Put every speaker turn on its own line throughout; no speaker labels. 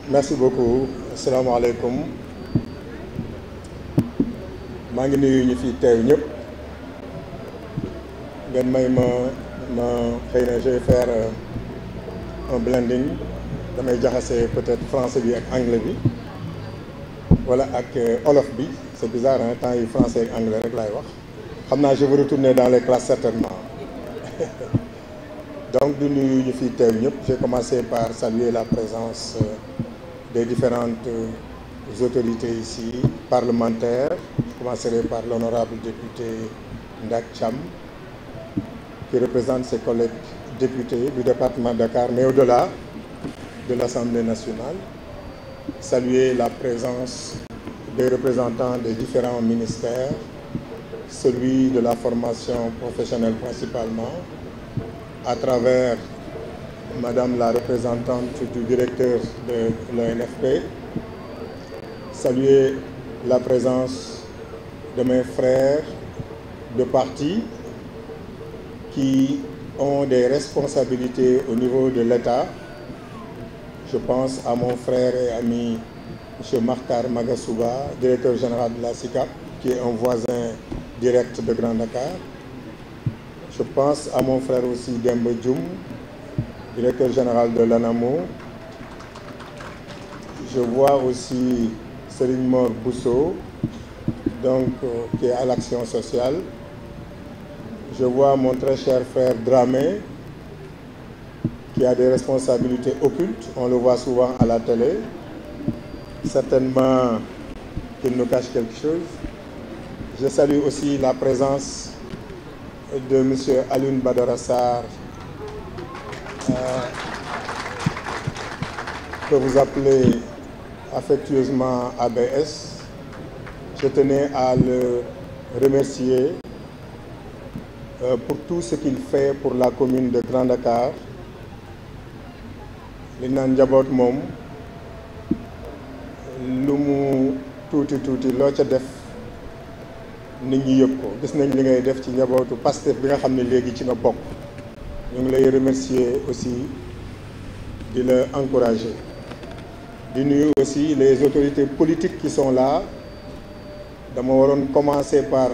merci beaucoup asalaamaaleykum maa ngi nuyu ñu fi teew ñëpp ngeen may ma xëy na je vais faire un blending damay jaxase peut-être français bi ak anglais bi wala ak olof bi c'est bizarre hein temps yi français ak anglais rek laay wax xam naa je vais retourner dans les classes certainement donc du nuyu ñu fi teew ñëpp j'ai commencé par saluer la présence des différentes autorités ici parlementaires. Je commencerai par l'honorable député Ndak Thiam qui représente ses collègues députés du département de Dakar mais au-delà de l'Assemblée nationale. Saluer la présence des représentants des différents ministères, celui de la formation professionnelle principalement, à travers Madame la représentante du directeur de l'ONFP, saluer la présence de mes frères de parti qui ont des responsabilités au niveau de l'État. Je pense à mon frère et ami M. Makhtar Magasuba, directeur général de la SICAP, qui est un voisin direct de Grand Dakar. Je pense à mon frère aussi Demba Dioum, directeur général de l'ANAMO. Je vois aussi Serigne Mor Bousso, donc qui est à l'action sociale. Je vois mon très cher frère Dramé, qui a des responsabilités occultes. On le voit souvent à la télé. Certainement qu'il nous cache quelque chose. Je salue aussi la présence de M. Alioune Badara Sarr, que vous appelez affectueusement ABS. Je tenais à le remercier pour tout ce qu'il fait pour la commune de Grand Dakar. Li naan njaboot moom lu mu tuuti loo ca def nit ñi yëg ko gis nañ li ngay def ci njabootu Pastef bi nga xam ne léegi ci nga bokk. ñu ngi lay remercier aussi di la encourager di nuyu aussi les autorités politiques qui sont là. Dama waroon commencer par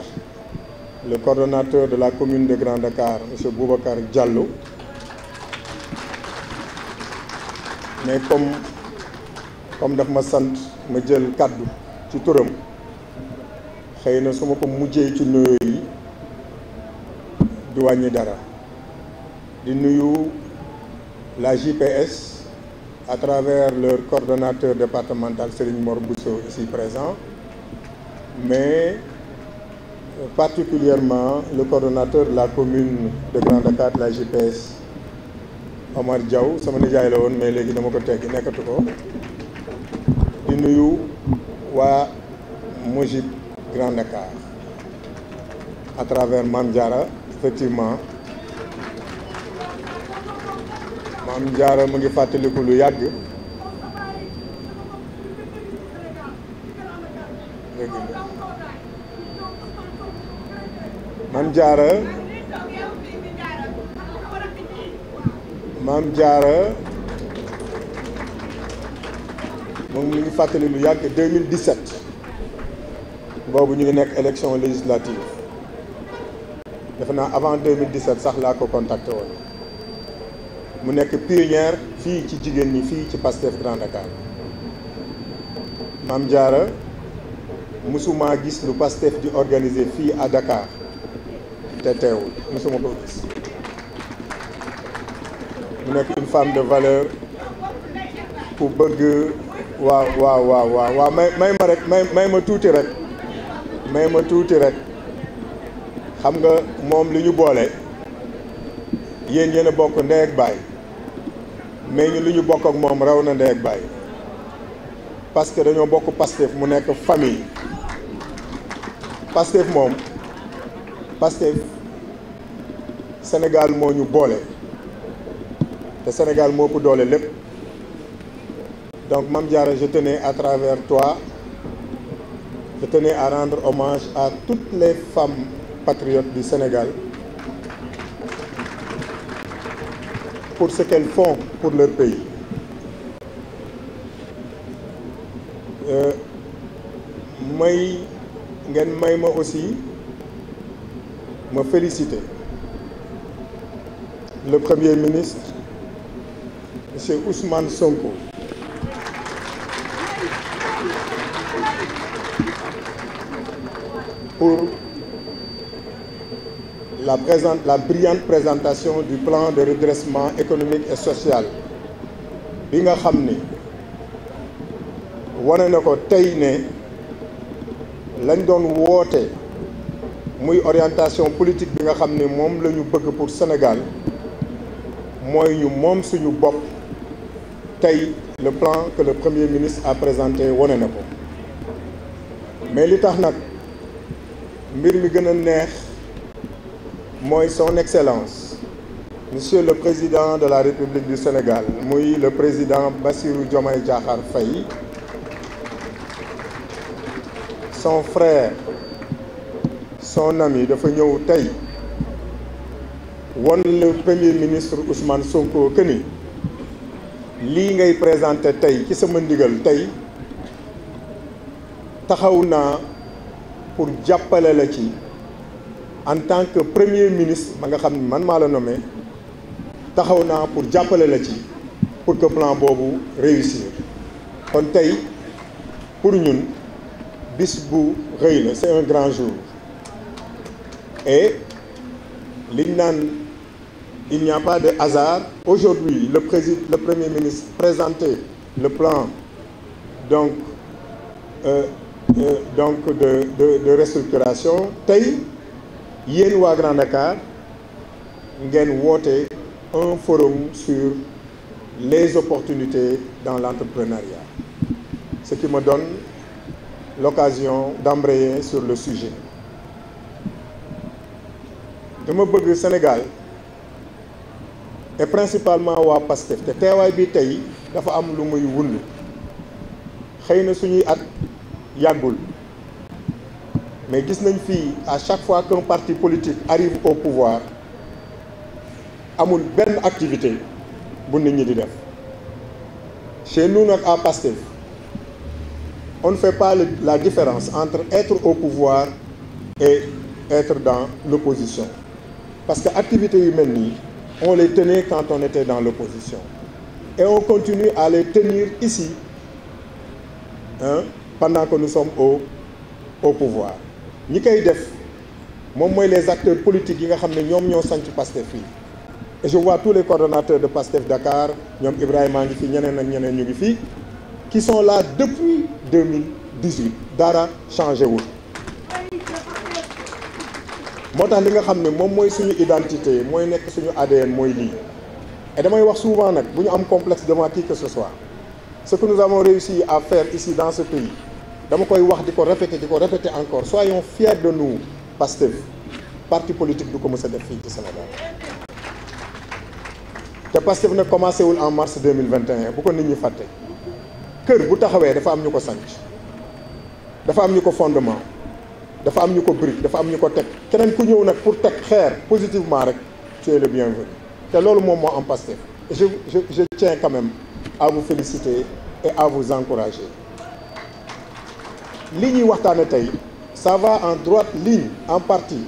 le coordonnateur de la commune de Grand Dakar, M. Boubacar Diallo. Mais comme daf ma sant ma jël kaddu ci turam xëy na su ma ko mujjee ci nuyoo yi du wàññi dara. Di nuyu la JPS à travers leur coordonnateur départemental Serigne Mor Bousso ici présent, mais particulièrement le coordonnateur de la commune de Grand Dakar de la JPS Omar Diaw sama nijaay la woon mais léegi dama ko teggi nekkatu ko. Di nuyu waa Mojib Grand Dakar à travers Mame Diarra. Effectivement Mame Diarra mu ngi fàttaliku lu yàgg Mame Diarra moom mu ngi fàttali lu yàgg 2017 boobu ñu ngi nekk élection législative defe naa avant 2017 sax laa ko contacté woon mu nekk pionnière fii ci jigéen ñi fii ci Pastef Grand Dakar. Mame Diarra musuma gis lu Pastef di organiser fii à Dakar te teewul musuma ko gis. mu nekk une femme de valeur ku bëgg waaw may ma rek may ma tuuti rek xam nga moom li ñu boole yéen yéen a bokk ndey ak baay mais ñu li ñu bokk ak moom raw na ndey ak baay parce que dañoo bokk Pastef mu nekk famille. Pastef moom Pastef Sénégal moo ñu boole te Sénégal moo ëpp doole lépp. Donc Mame Diarra, je tenais à travers toi, je tenais à rendre hommage à toutes les femmes patriotes du Sénégal pour ce qu'elles font pour leur pays. may ma aussi me féliciter le Premier ministre monsieur Ousmane Sonko pour la brillante présentation du plan de redressement économique et social bi nga xam ni wane na ko tey ne lañ doon woote muy orientation politique bi nga xam ne moom la ñu bëgg pour Sénégal mooy ñu moom suñu bopp tey le plan que le Premier ministre a présenté wane na ko mais li tax nag mbir mi gën a neex mooy son excellence monsieur le président de la République du Sénégal muy le président Bassirou Diomaye Diakhar Faye, son frère son ami dafa ñëw tey won le Premier ministre Ousmane Sonko que ni lii ngay présenté tey ci sama ndigal tey taxaw naa pour jàppale la ci en tant que Premier ministre ba nga xam ne man maa la nommé taxaw naa pour jàppale la ci pour que plan boobu réussir kon tey pour ñun bis bu rëy la c'est un grand jour et liñ naan il n'y a pas de hasard aujourd'hui le Premier ministre présentait le plan donc de restructuration tey yéen waa Grand Dakar ngeen woote un forum sur les opportunités dans l'entrepreneuriat, ce qui me donne l'occasion d'embrayer sur le sujet. dama bëgg Sénégal et principalement waa PASTEF te teewaay bi tey dafa am lu muy wund xëy na suñuy at yàggul mais gis nañ fii à chaque fois qu'un parti politique arrive au pouvoir amul benn activité bu nit ñi di def chez nous nag à PASTEF on ne fait pas la différence entre être au pouvoir et être dans l'opposition parce que activités yu mel nii on les tenait quand on était dans l'opposition et on continue à les tenir ici pendant que nous sommes au pouvoir ñi koy def moom mooy les acteurs politiques yi nga xam ne ñoom ñoo sanc PASTEF fii et je vois tous les coordonnateurs de PASTEF Dakar ñoom Ibrahima ngi fi ñeneen ak ñeneen ñu ngi fii qui sont là depuis 2018 dara changé wul moo tax li nga xam ne moom mooy suñu identité mooy nekk suñu ADN mooy lii et damay wax souvent nag bu ñu am complexe devant qui que ce soit ce que nous avons réussi à faire ici dans ce pays dama koy wax di ko répéter encore soyons fiers de nous PASTEF parti politique du ko mës a def fii ci Sénégal te PASTEF nag commencé wul en mars 2021 bu ko nit ñi fàtte kër bu taxawee dafa am ñu ko sanc dafa am ñu ko fondement dafa am ñu ko brique dafa am ñu ko teg keneen ku ñëw nag pour teg xeer positivement rek tu es le bienvenu te loolu moom moo am PASTEF et je tiens quand même à vous féliciter et à vous encourager li ñuy waxtaane tey ça va en droite ligne en partie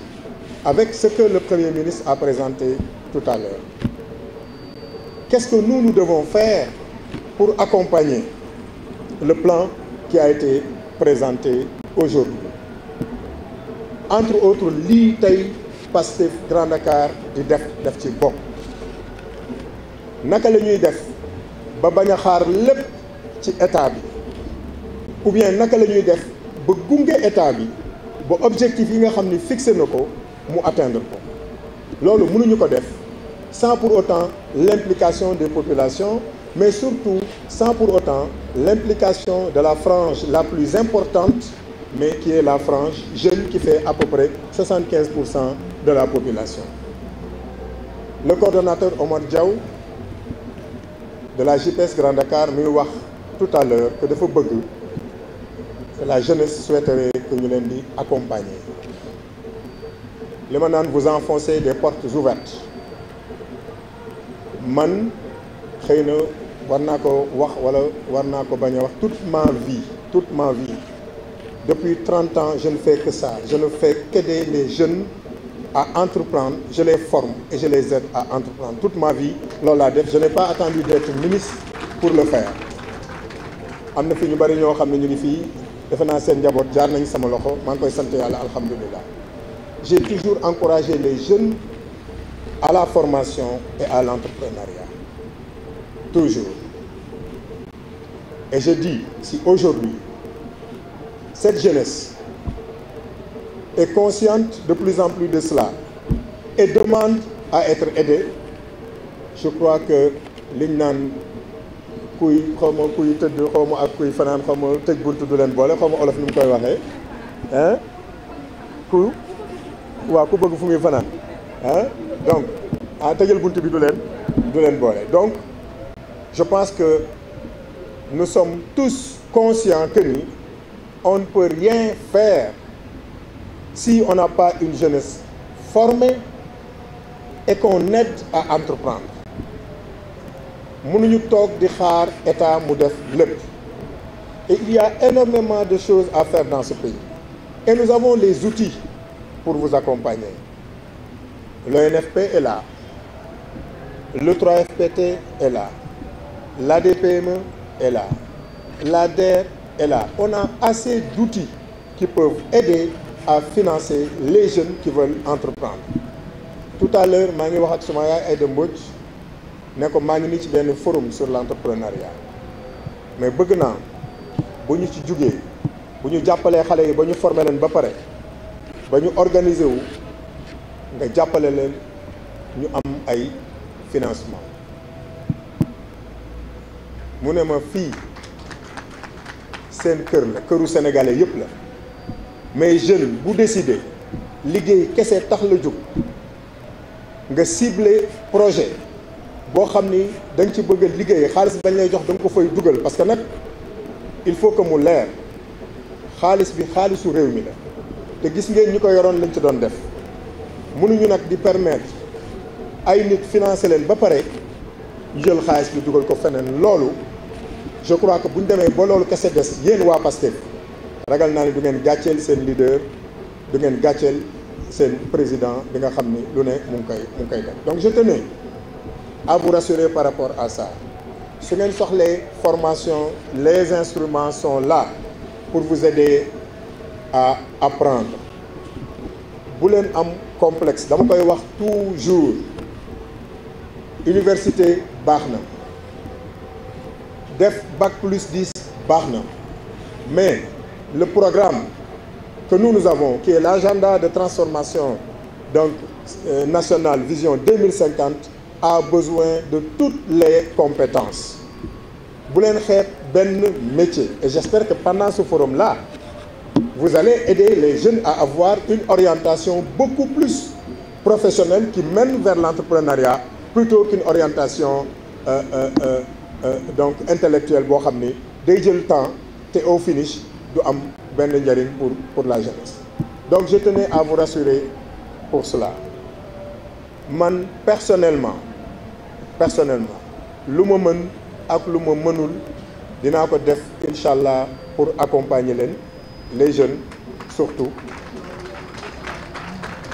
avec ce que le Premier ministre a présenté tout à l'heure. Qu'est-ce que nous devons faire pour accompagner le plan qui a été présenté aujourd'hui? Entre autres lii tey PASTEF Grand Dakar di def ci bokk naka la ñuy def ba bañ a xaar lépp ci état bi ou bien naka la ñuy def ba gunge état bi ba objectif yi nga xam ni fixé na ko mu atteindre ko loolu mënuñu ko def sans pour autant l'implication des populations mais surtout sans pour autant l'implication de la frange la plus importante mais qui est la frange jeune qui fait à peu près 75% de la population. Le coordonnateur Omar Diaw de la JPS Grand Dakar mi wax tout à l'heure que dafa bëgg que la jeunesse souhaiterait que ñu leen di accompagner li ma naan vous enfoncez des portes ouvertes man xëy na war naa ko wax wala war naa ko bañ a wax toute ma vie Depuis 30 ans, je ne fais que ça. Je ne fais qu'aider les jeunes à entreprendre. Je les forme et je les aide à entreprendre. Toute ma vie, je n'ai pas attendu d'être ministre pour le faire. J'ai toujours encouragé les jeunes à la formation et à l'entrepreneuriat. Toujours. Et je dis, si aujourd'hui, cette jeunesse est consciente de plus en plus de cela et demande à être aidée, je crois que l'ignan kuy xawma kuy teud xawma ak kuy fanan xawma tej buntu du len bolé xawma olof nim koy waxé hein ku wa ku bëgg fu muy fanan hein donc tejel buntu bi du len bolé. Donc je pense que nous sommes tous conscients que on ne peut rien faire si on n'a pas une jeunesse formée et qu'on aide à entreprendre. Mënuñu toog di xaar état mu def lépp. Et il y a énormément de choses à faire dans ce pays. Et nous avons les outils pour vous accompagner. L'ONFP est là. Le 3FPT est là. L'ADPME est là. L'ADER est là. On a assez d'outils qui peuvent aider à financer les jeunes qui veulent entreprendre. Tout à l'heure, je suis avec Soumaya Aïda Mbodj, je suis un forum sur l'entrepreneuriat. Mais si nous sommes ci jógee bu ñu jàppalee xale yi ba ñu former leen ba pare ba ñu organiser wu nga jàppale leen ñu am ay financement mu ne ma fii seen kër la këru sénégalais yëpp la mais jeune bu décider liggéey kese tax la jóg nga cibler projet boo xam ni da nga ci bëgg a liggéey xaalis bañ lay jox da nga ko fay dugal parce que nag il faut que mu leer xaalis bi xaalisu réew mi la te gis ngeen ñi ko yoroon lañ ci doon def mënuñu nag di permettre ay nit financer leen ba pare ñu jël xaalis bi dugal ko feneen loolu je crois que bu ñu demee ba loolu kese des yéen waa Pastef ragal naa ni du ngeen gàcceel seen leader du ngeen gàcceel seen président bi nga xam ni lu ne mu ngi koy def. Donc je tenais à vous rassurer par rapport à ça. Si vous avez les formations, les instruments sont là pour vous aider à apprendre. Vous avez un complexe. Je vais toujours. Université, Barna. Def Bac plus 10, Barna. Mais le programme que nous avons, qui est l'agenda de transformation donc, nationale Vision 2050, a besoin de toutes les compétences. Vous voulez faire un métier. Et j'espère que pendant ce forum-là, vous allez aider les jeunes à avoir une orientation beaucoup plus professionnelle qui mène vers l'entrepreneuriat plutôt qu'une orientation donc intellectuelle. Dès le temps, et au finish, du am ben njariñ pour la jeunesse. Donc je tenais à vous rassurer pour cela. Man personnellement lu ma mën ak lu ma mënul dinaa ko def inchallah pour accompagner les jeunes surtout,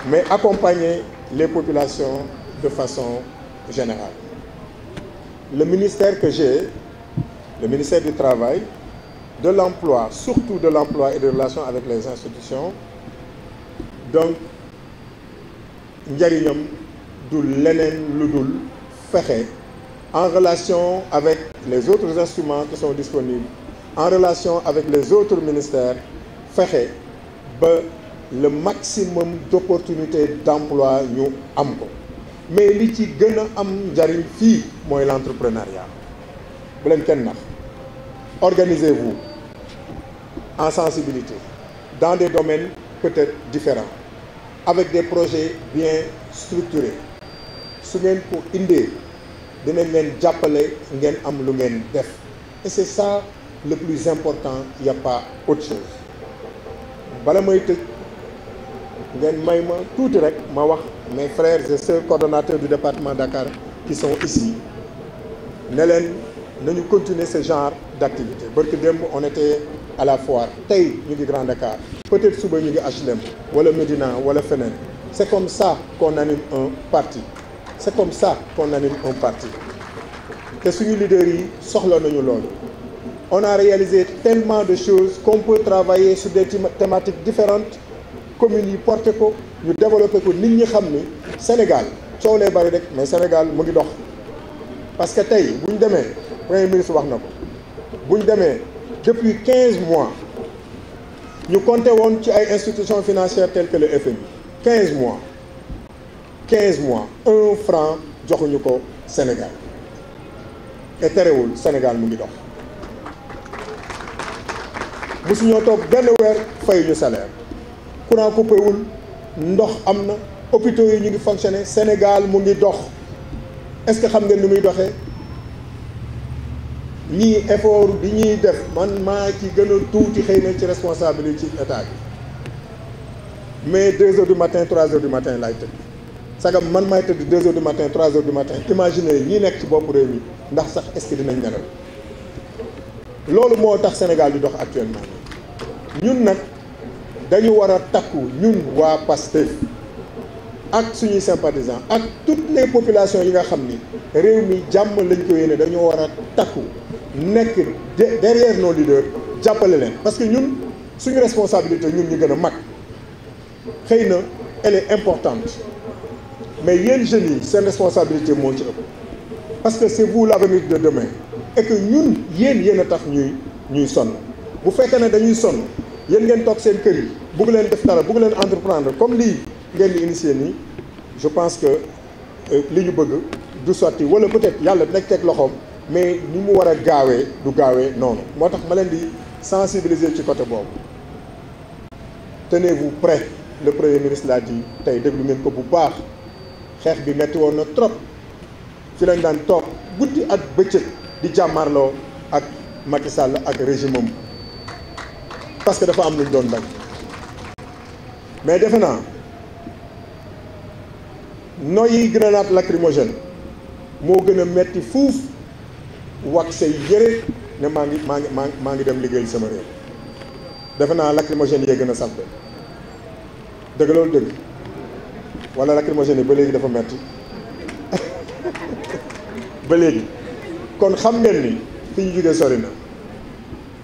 mais accompagner les populations de façon générale. Le ministère que j'ai, le ministère du Travail, de l'Emploi, surtout de l'Emploi et des relations avec les institutions, donc njariñam du leneen lu dul fexe en relation avec les autres instruments qui sont disponibles, en relation avec les autres ministères, fexe ba le maximum d'opportunités d'emploi ñu am ko. Mais li ci gën a am njariñ fii mooy l'entrepreneuriat. Bu leen kenn nax. Organisez-vous en sensibilité dans des domaines peut-être différents, avec des projets bien structurés. Su ngeen ko indee dinañ leen jàppale ngeen am lu ngeen def. Et c'est ça le plus important, il n'y a pas autre chose. Bala may tëj ngeen may ma tuuti rek ma wax mes frères et sœurs coordonnateurs du département Dakar qui sont ici ne leen nañu continuer ce genre d'activité. Barki démb on était à la foire tey ñu ngi Grand Dakar peut-être suba ñu ngi HLM wala Médina wala feneen c'est comme ça qu'on anime un parti c'est comme ça qu'on anime un parti te suñu leaders yi soxla nañu loolu. On a réalisé tellement de choses qu'on peut travailler sur des thématiques différentes communes yi porté ko ñu développé ko nit ñi xam ni Sénégal coow lay bari rek mais Sénégal mu ngi dox parce que tey bu ñu demee premier ministre wax na ko bu ñu demee depuis 15 mois ñu compté woon ci ay institutions financières telles que le FMI 15 mois 1 franc joxuñu ko Sénégal et terewul Sénégal mu ngi dox. musu ñoo toog benn weer fayuñu salaire courant coupé wul ndox am na hôpitaux yi ñu ngi fonctionner Sénégal mu ngi dox est-ce que xam ngeen ni muy doxee ñii effort bi ñuy def man maa ci gën a tuuti xëy na ci responsabilité ci état bi mais 2 heures du matin 3 heures du matin laay tëdd sagam man maay tëdd 2 heures du matin 3 heures du matin imaginez ñi nekk ci bopp réew mi ndax sax est-ce que dinañ nelaw loolu moo tax Sénégal di dox actuellement ñun nag dañu war a takku ñun waa PASTEF ak suñuy sympathisants ak toutes les populations yi nga xam ni réew mi jàmm lañ ko yéene dañoo war a takku nekk derrière nos leaders jàppale leen parce que ñun suñu responsabilité ñun ñu gën a mag xëy na elle est importante mais yéen jeunes yi seen responsabilité moo ci ëpp parce que c'est vous l'avenir de demain et que ñun yéen a tax ñuy sonn bu fekkee ne dañuy sonn yéen ngeen toog seen kër yi bëgg leen def dara bëgg leen entreprendre comme lii ngeen di initier nii je pense que li ñu bëgg du sotti wala peut-être yàlla dina teg loxoom mais ni mu war a gaawee du gaawee noonu moo tax ma leen di sensibiliser ci côté boobu tenez-vous prêts le premier ministre l'a dit tey déglu ngeen ko bu baax xeex bi metti woon na trop fi lañ daan toog guddi ak bëccëg di jàmmarloo ak Macky Sall ak régime am parce que dafa am lu ñu doon bañ mais defe naa noyyi grenade lacrymogène moo gën a metti fuuf wax say yëre ne maa ngi dem liggéeyal sama réew defe naa lacrymogène yee gën a salte dëgg loolu dëgg wala lacrymogène yi ba léegi dafa metti ba léegi kon xam ngeen ni fi ñu jógee sori na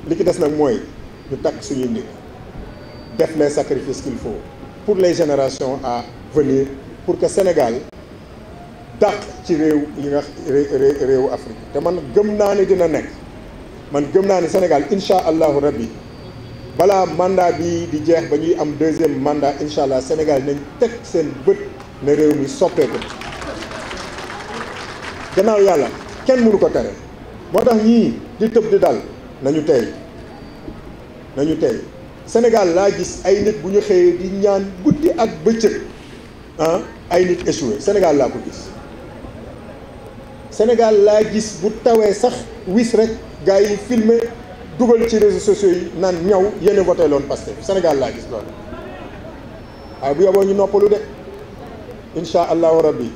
li ci des nag mooy ñu takk suñuy nit def les sacrifices qu'il faut pour les générations à venir pour que Sénégal dàq ci réew yi nga réewu Afrique te man gëm naa ni dina nekk man gëm naa ni Sénégal incha allahu rabbi balaa mandat bi di jeex ba ñuy am deuxième mandat incha allah Sénégal nañ teg seen bët ne réew mi soppeeku gannaaw yàlla kenn mënu ko tere moo tax ñii di tëb di dal nañu tey Sénégal laa gis ay nit bu ñu xëyee di ñaan guddi ak bëccëg ay nit échoué Sénégal laa ko gis Sénégal laa gis bu tawee sax wis rek gars yi filmé dugal ci réseaux sociaux yi naan ñaw yéen voté loon Pastef Sénégal laa gis loolu waaye bu yoboo ñu noppalu de incha allahu rabbi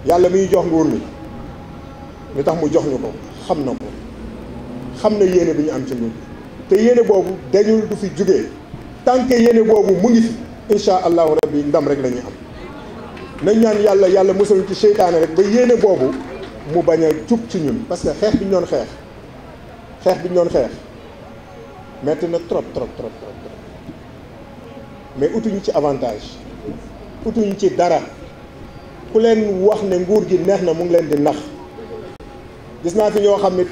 yàlla miy jox nguur mi li tax mu jox ñu ko xam na ko xam na yéene bi ñu am ci nguur te yéene boobu dañul du fi jugee tant que yéene boobu mu ngi fi incha allahu rabbi ndam rek la ñuy am nañ ñaan yàlla musal ci seytaane rek ba yéene boobu mu bañ a jub ci ñun parce que xeex bi ñu doon xeex metti na trop mais utuñu ci avantage utuñu ci dara ku leen wax ne nguur gi neex na mu ngi leen di nax gis naa fi ñoo xam ne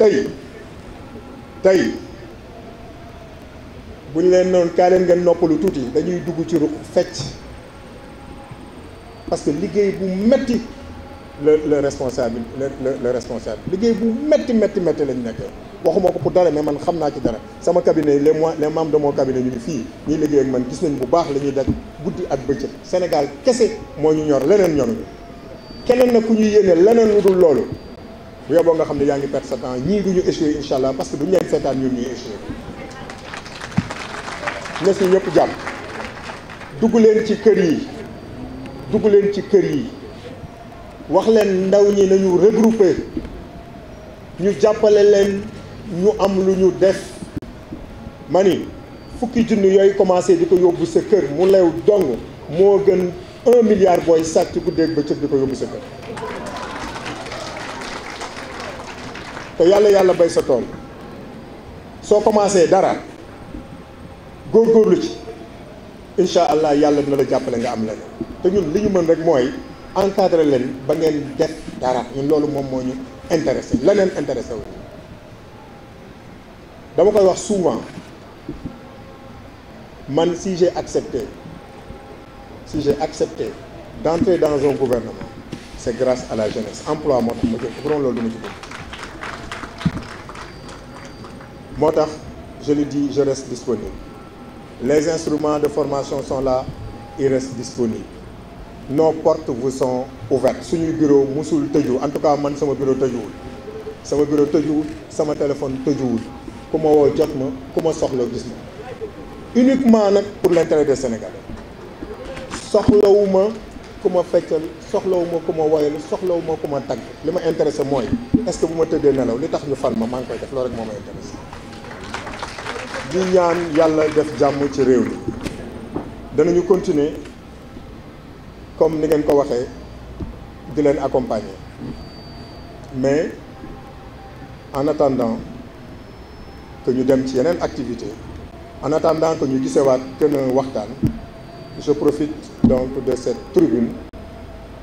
tey bu ñu leen noonu kaa leen ngeen noppalu tuuti dañuy dugg ci ruq fecc parce que liggéey bu metti le responsable liggéey bu metti lañ nekkee waxuma ko pour dara mais man xam naa ci dara sama cabinet les membres de mon cabinet ñu ngi fii ñuy liggéey ak man gis nañ bu baax la ñuy daj guddi ak bëccëg Sénégal kese moo ñu ñor leneen ñoruñu keneen nag ku ñuy yéene leneen lu dul loolu bu yeboo nga xam ne yaa ngi perdre sa temps ñii duñu échoué incha allah parce que duñu leen seetaan ñun ñuy échoué na si ñëpp jàpp dugg leen ci kër yi wax leen ndaw ñi nañu regrouper ñu jàppale leen ñu am lu ñu def ma ni fukki junni yooyu commencé di ko yóbbu sa kër mu lew dong moo gën 1 milliard booy sàcc guddeeg bëccëg di ko yóbbu sa kër. te yàlla bay sa tool soo commencé dara góorgóorlu ci incha allah yàlla dina la jàppale nga am leneen te ñun li ñu mën rek mooy encadrer leen ba ngeen def dara ñun loolu moom moo ñu intéressé leneen intéressé wu dama koy wax souvent man si j'ai accepté d'entrer dans un gouvernement c'est grâce à la jeunesse emploi moo tax ma jël ko loolu duma ci bëgg moo tax je le dis je reste disponible les instruments de formation sont là ils restent disponibles nos portes vous sont ouvertes suñuy bureau musul tëju en tout cas man sama bureau tëjuwul sama téléphone tëjuwul ku ma woo jot ma ku ma soxla gis ma uniquement nag pour l'intérêt des Sénégalais soxlawuma ku ma feccal soxlawuma ku ma woyal soxlawuma ku ma tagg li ma intéressé mooy est-ce que bu ma tëddee nelaw li tax ñu fal ma maa ngi koy def loolu rek moo ma intéressé di ñaan yàlla def jàmm ci réew mi danañu continuer comme ni ngeen ko waxee di leen accompagner mais en attendant que ñu dem ci yeneen activité en attendant que ñu gisewaat gën a waxtaan je profite donc de cette tribune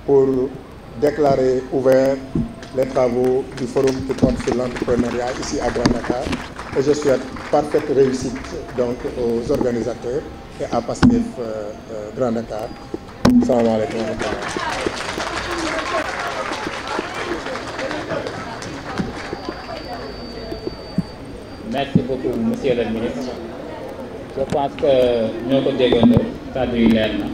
pour déclarer ouvert les travaux du forum qui porte sur l'entrepreneuriat ici à Grand Dakar et je souhaite parfaite réussite donc aux organisateurs et à Pastef Grand Dakar. Salaamaaleykum wa rahmatulah.
Merci beaucoup monsieur le ministre je pense que ñoo ko déggandoo kàddu yi leer na